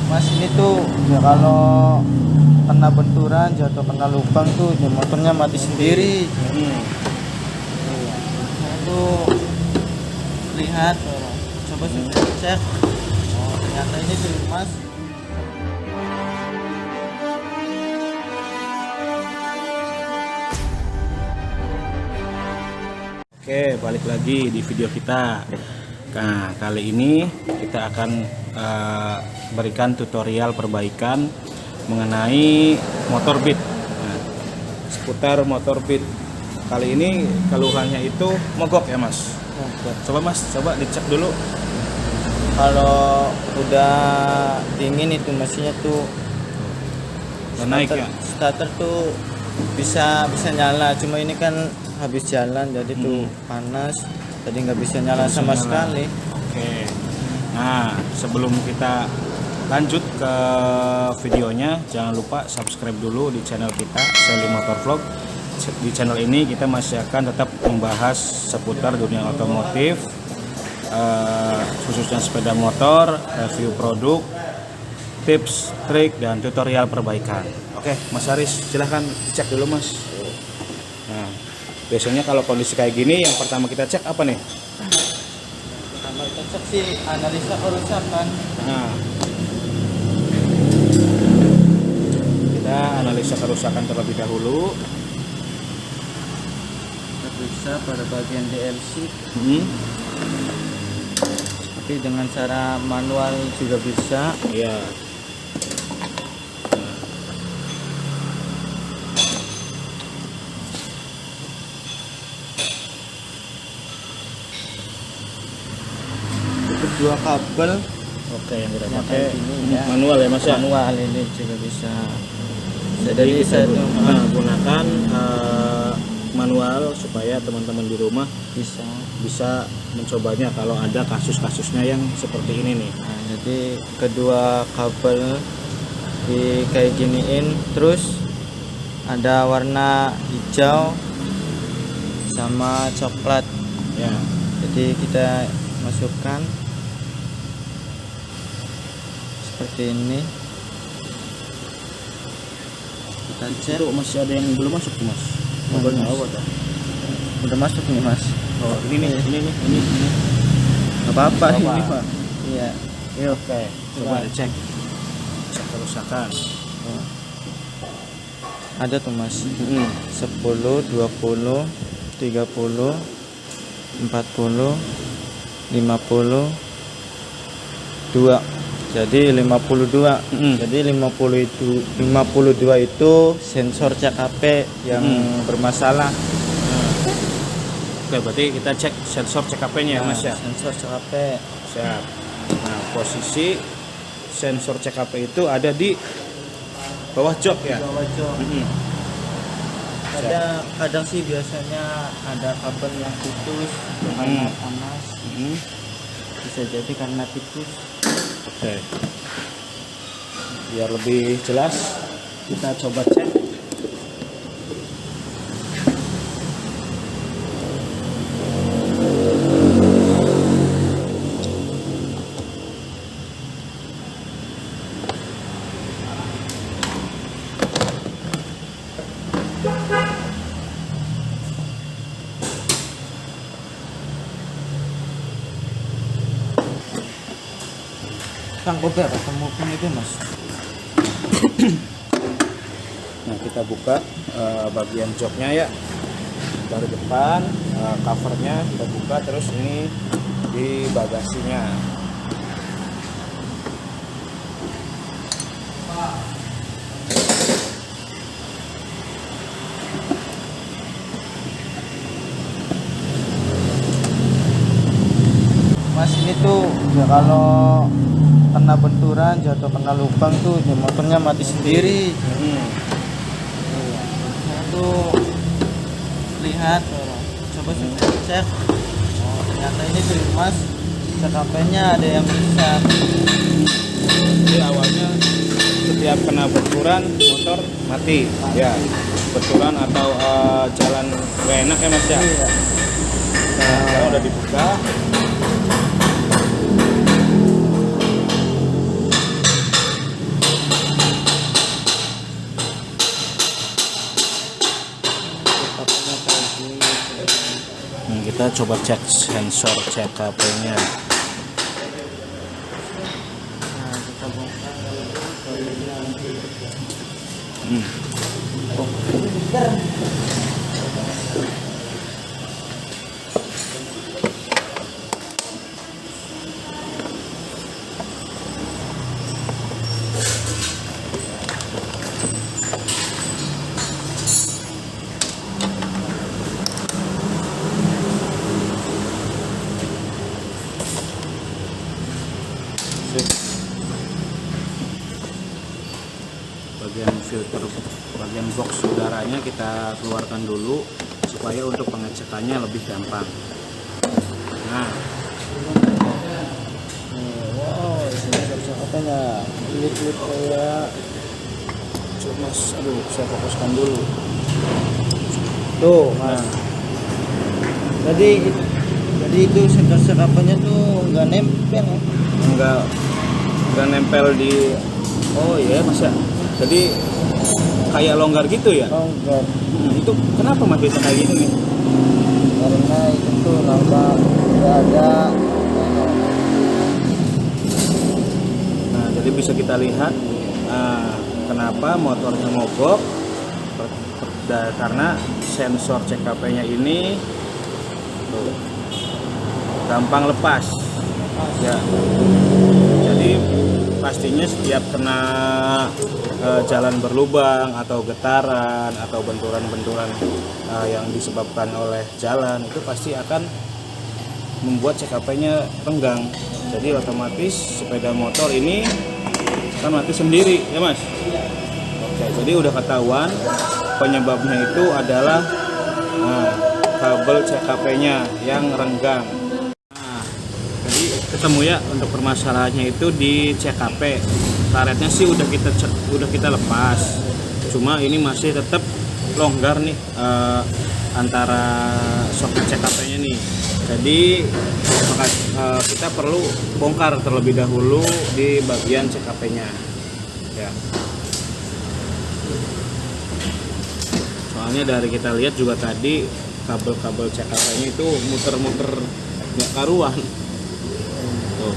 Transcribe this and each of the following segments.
Mas, ini tuh ya kalau kena benturan jatuh kena lubang tuh ya motornya mati sendiri. Iya. Saya tuh lihat, coba saya cek. Oh, ternyata ini tuh Mas. Oke, balik lagi di video kita. Nah, kali ini kita akan berikan tutorial perbaikan mengenai motor Beat. Nah, seputar motor Beat. Kali ini keluhannya itu mogok ya, Mas. Coba Mas, coba dicek dulu. Kalau udah dingin itu mesinnya tuh Naik ya. starter tuh bisa nyala, cuma ini kan habis jalan jadi tuh panas, jadi nggak bisa nyala sama sekali. Oke. Nah, sebelum kita lanjut ke videonya, jangan lupa subscribe dulu di channel kita, Sally Motor Vlog. Di channel ini kita masih akan tetap membahas seputar dunia otomotif, khususnya sepeda motor, review produk, tips, trik, dan tutorial perbaikan. Oke, Mas Haris, silahkan cek dulu Mas. Nah, biasanya kalau kondisi kayak gini, yang pertama kita cek apa nih? Pertama kita cek sih analisa kerusakan. Nah, kita analisa kerusakan terlebih dahulu. Kita periksa pada bagian DLC, tapi dengan cara manual juga bisa. Iya. Itu dua kabel Oke, yang kita yang pakai kayak gini ya. manual ya Mas ya. Manual ini juga bisa. Jadi Bisa kita itu gunakan manual supaya teman-teman di rumah bisa mencobanya kalau ada kasus-kasusnya yang seperti ini nih. Nah, jadi kedua kabel di kayak giniin, terus ada warna hijau sama coklat. Ya. Jadi kita masukkan seperti ini. Kita cek. Itu masih ada yang belum masuk tuh Mas. Kabelnya awal dah. Udah masuk nih Mas. Oh, ini nih. Gak apa-apa Apa? ini Pak. Iya. Oke, coba dicek. Cek kerusakan. Ada tuh Mas. 10, 20, 30, 40, 50, 2. Jadi 52. Jadi 52 itu sensor CKP yang bermasalah. Oke, berarti kita cek sensor CKP-nya ya Mas ya. Sensor CKP. Siap. Nah, posisi sensor CKP itu ada di bawah jok ya. Bawah jok. Kadang sih biasanya ada kabel yang putus karena panas. Bisa jadi karena putus. Oke. Biar lebih jelas, kita coba cek. Kang Kober ketemu pun itu Mas. Nah, kita buka bagian joknya ya. Dari depan, covernya kita buka, terus ini di bagasinya. Mas, ini tuh ya kalau kena benturan jatuh kena lubang tuh ya motornya mati sendiri. Saya tuh lihat, coba saya cek. Oh, ternyata ini tuh Mas, CKP-nya ada yang rusak. Jadi awalnya setiap kena benturan motor mati. Ya, benturan atau jalan gak enak ya Mas ya. Iya. Nah, sekarang udah dibuka. coba cek sensor CKP-nya. Nah, kita bongkar bagian filter, bagian box udaranya kita keluarkan dulu supaya untuk pengecekannya lebih gampang. Nah, wow, sensor CKP-nya lip-lip kayak coba mas, aduh saya fokuskan dulu. tuh mas. Jadi itu sensor CKP-nya tuh nggak nempel. Enggak nempel di, oh iya mas ya, jadi kayak longgar gitu ya. Oh enggak, Itu kenapa mas bisa kayak gini nih? karena itu tuh lama nggak ada. Nah, jadi bisa kita lihat kenapa motornya mogok. Karena sensor CKP-nya ini tuh, gampang lepas ya. Jadi pastinya setiap kena jalan berlubang atau getaran atau benturan-benturan yang disebabkan oleh jalan, itu pasti akan membuat CKP-nya renggang. Jadi otomatis sepeda motor ini kan mati sendiri ya mas. Oke, jadi udah ketahuan penyebabnya itu adalah kabel CKP-nya yang renggang. Nah, jadi ketemu ya untuk permasalahannya itu di CKP. Karetnya sih udah kita lepas. Cuma ini masih tetap longgar nih antara soket CKP-nya nih. Jadi maka kita perlu bongkar terlebih dahulu di bagian CKP-nya. Ya. Soalnya dari kita lihat juga tadi kabel-kabel CKP-nya itu muter-muter nggak karuan. Tuh.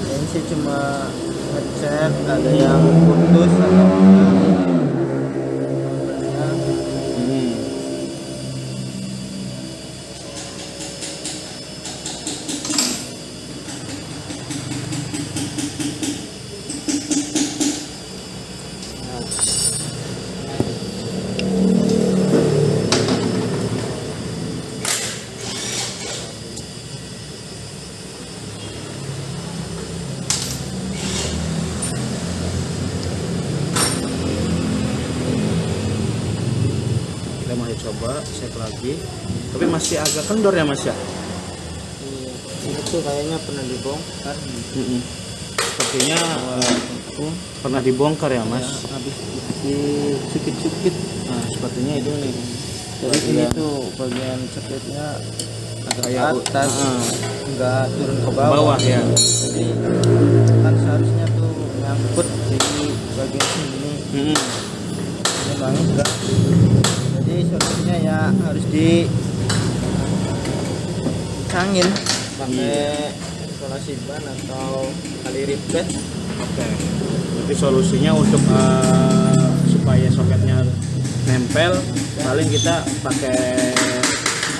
Ini sih cuma ngecek ada yang putus atau enggak. Kita masih coba cek lagi, tapi masih agak kendor ya mas ya. Ini tuh kayaknya pernah dibongkar. Sepertinya pernah dibongkar ya mas. Habis dicukit-cukit. Nah, sepertinya itu nih. Jadi ini tuh bagian cepetnya agak ke Kayak atas, nggak turun ke bawah. bawah ya. Jadi kan seharusnya tuh nyangkut di bagian sini. Memang enggak. Jadi solusinya ya harus dicangin pakai isolasi ban atau kali ripet. Oke. Jadi solusinya untuk supaya soketnya nempel, paling kita pakai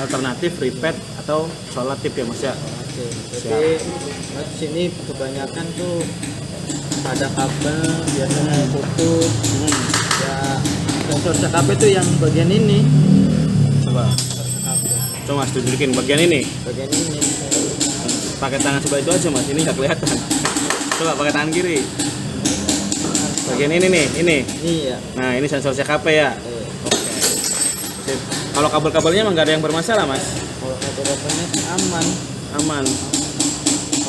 alternatif ripet atau solatif ya mas ya. Oke. Jadi di sini kebanyakan tuh ada kabel biasanya putus. Ya sensor CKP tuh yang bagian ini. Coba. Coba mas tunjukin bagian ini. Bagian ini. Pakai tangan sebelah itu aja mas, ini nggak kelihatan. Coba pakai tangan kiri. Bagian ini nih, ini. Iya. Nah ini sensor CKP ya. Oke. Sip. Kalau kabel-kabelnya emang nggak ada yang bermasalah mas? Kalau kabel-kabelnya aman. Aman.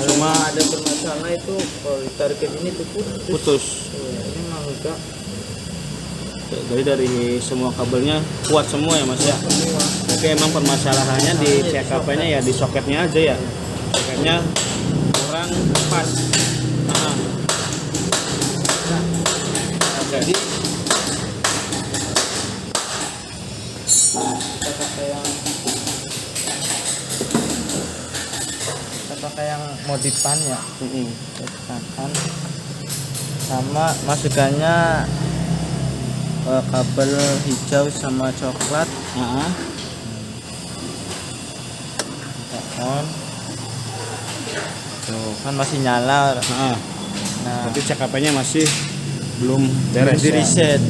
Kalau Cuma ada bermasalah itu kalau ditarik ke sini tuh putus. putus. Iya, ini mah enggak Jadi dari semua kabelnya kuat semua ya mas ya. semua. Tapi emang permasalahannya di CKP-nya ya di soketnya aja ya. Soketnya kurang pas. Nah. Oke. Jadi kita pakai yang pakai yang modifan ya. Tekan sama masukannya kabel hijau sama coklat. On. Tuh kan masih nyala. Nah, tapi CKP-nya masih belum beres. belum di reset.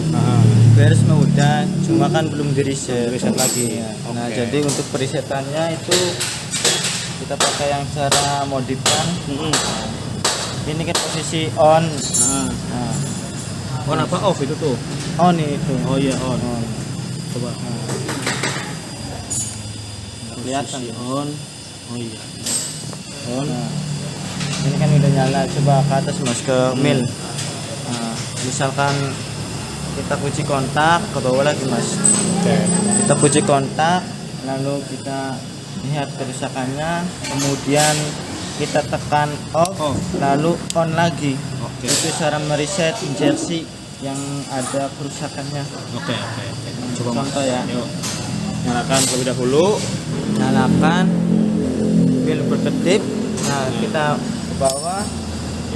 Beres mah udah, cuma kan belum di reset. Lagi. Ya. Nah, jadi untuk perisetannya itu kita pakai yang cara modifan. Ini kan posisi on. Nah, On apa off itu tuh? on itu. Oh iya on. Coba. Kelihatan Posisi on. Oh iya. On. Nah, ini kan udah nyala, coba ke atas mas, ke mil. Nah, misalkan kita kunci kontak, ke bawah lagi mas. Kita kunci kontak, lalu kita lihat kerusakannya, kemudian kita tekan off, lalu on lagi. Itu cara mereset jersey yang ada kerusakannya. Oke. Coba contoh ya. Yuk. Nyalakan terlebih dahulu. Nyalakan, mil berkedip. Nah, kita ke bawah,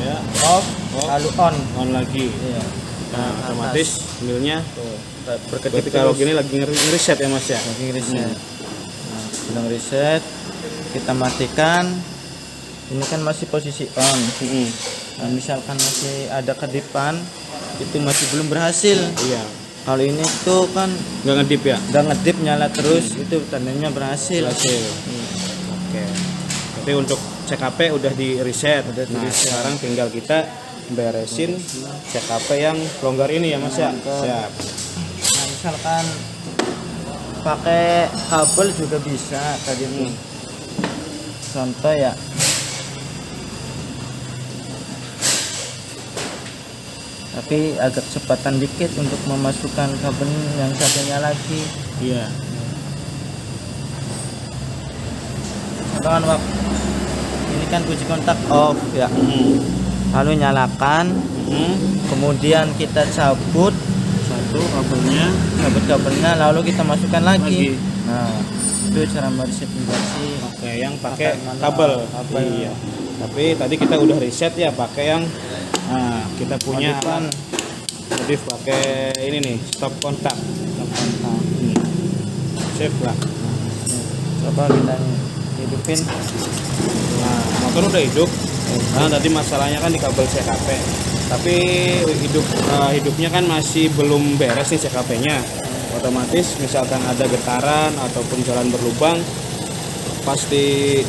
Ya. off, lalu on. On lagi. Iya. Nah, otomatis milnya Berkedip berarti kalau terus. gini lagi ngereset ya mas ya. Lagi reset. Nah, sedang reset, kita matikan. Ini kan masih posisi on. Nah, misalkan masih ada kedipan, itu masih belum berhasil. Iya. Kalau ini tuh kan Nggak ngedip ya. udah ngedip nyala terus, itu tandanya berhasil. Oke. Tapi untuk CKP udah di reset. Udah di Nah, reset. sekarang tinggal kita beresin CKP yang longgar ini ya mas ya. Siap. Nah, misalkan pakai kabel juga bisa tadi tuh. Contoh ya. Tapi agak cepatan dikit untuk memasukkan kabel yang satunya lagi. Iya. Contohkan waktu ini kan kunci kontak off ya. Lalu nyalakan, kemudian kita cabut Satu kabelnya, lalu kita masukkan lagi. Nah, itu cara mereset jersey. Oke, yang pakai Kabel. kabel. Iya. Tapi tadi kita udah reset ya pakai yang kita punya Modifan. modif pakai ini nih stop kontak. Sip lah. Coba kita hidupin. Nah, motor udah hidup. Nah, tadi masalahnya kan di kabel CKP. Tapi hidupnya kan masih belum beres nih CKP-nya. Otomatis misalkan ada getaran ataupun jalan berlubang pasti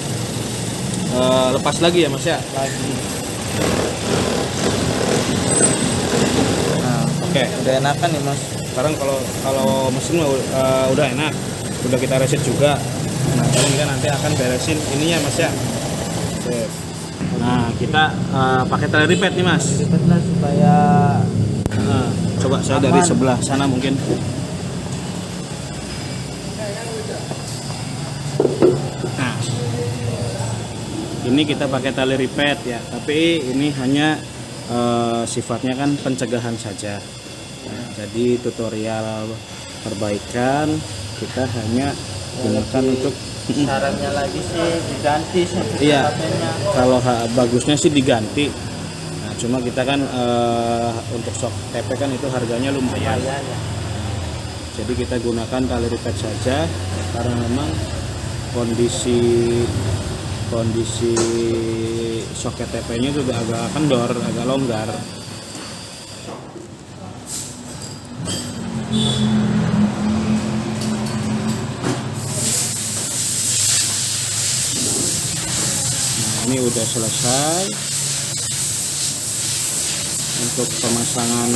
lepas lagi ya Mas ya. Lagi. Nah, Oke. udah enakan nih mas. Sekarang kalau mesin udah enak. Udah kita reset juga. Nah, paling kita nanti akan beresin ininya Mas ya. Sip. Nah, kita pakai tali ripet nih Mas. Ribetlah supaya Coba saya Aman. dari sebelah sana mungkin. Nah, ini kita pakai tali ripet ya, tapi ini hanya sifatnya kan pencegahan saja. Nah, jadi tutorial perbaikan kita hanya gunakan untuk sarannya lagi sih diganti Iya. CKP-nya. kalau bagusnya sih diganti. Nah, cuma kita kan untuk shock TP kan itu harganya lumayan. Ya. Jadi kita gunakan tali ripet saja karena memang kondisi soket TP-nya juga agak kendor, agak longgar. Nah, ini udah selesai untuk pemasangan.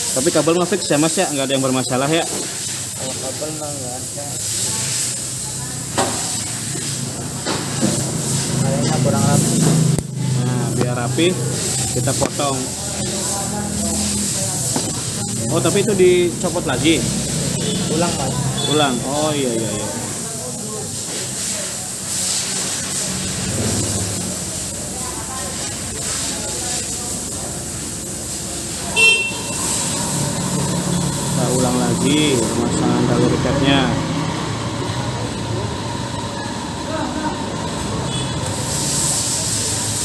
Tapi kabel mah fix ya Mas ya, nggak ada yang bermasalah ya. Kalau kabel mah nggak ada. Kayaknya kurang rapi. Nah, biar rapi kita potong. Oh, tapi itu dicopot lagi. Ulang mas. Ulang. Oh iya. Kita ulang lagi. tadi pemasangan tali ripetnya.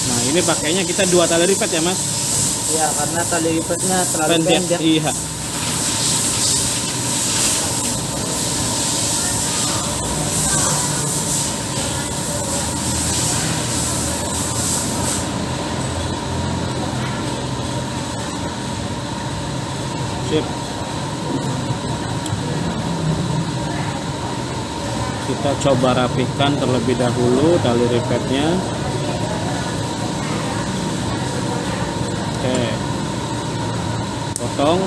Nah ini pakainya kita 2 tali ripet ya mas? Ya, karena tali ripetnya terlalu pendek. Iya. Sip. Kita coba rapikan terlebih dahulu tali ripetnya. Oke. Potong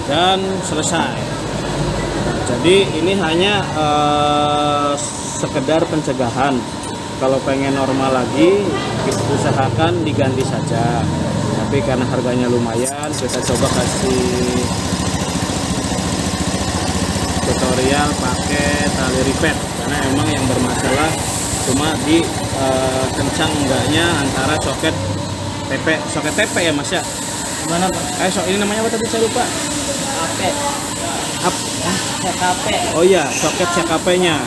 dan selesai. Nah, jadi ini hanya sekedar pencegahan. Kalau pengen normal lagi, kita usahakan diganti saja. Tapi karena harganya lumayan, kita coba kasih tutorial pakai tali ripet, karena emang yang bermasalah cuma di kencang enggaknya antara soket TP ya mas ya. Gimana Pak? Ini namanya apa tadi saya lupa. CKP. CKP. Oh iya, soket CKP-nya.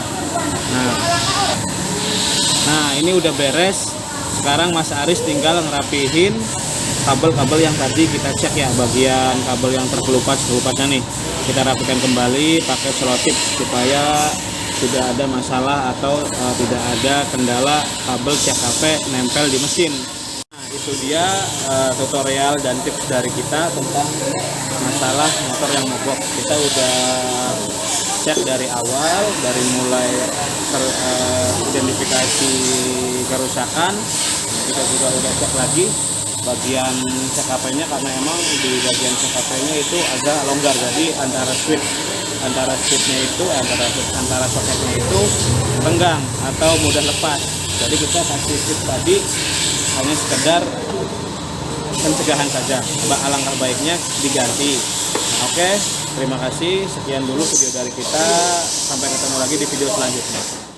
Nah ini udah beres. Sekarang Mas Aris tinggal ngerapihin kabel-kabel yang tadi kita cek ya, bagian kabel yang terkelupas-kelupasnya nih. Kita rapikan kembali pakai selotip supaya tidak ada masalah atau tidak ada kendala kabel CKP nempel di mesin. Nah, itu dia tutorial dan tips dari kita tentang masalah motor yang mogok. Kita udah cek dari awal, dari mulai identifikasi kerusakan. Kita juga udah cek lagi bagian CKP-nya, karena emang di bagian CKP-nya itu agak longgar, jadi antara switch-nya itu antara soketnya itu renggang atau mudah lepas. Jadi kita kasih switch tadi hanya sekedar pencegahan saja. Alangkah baiknya diganti. Nah, oke, terima kasih. Sekian dulu video dari kita. Sampai ketemu lagi di video selanjutnya.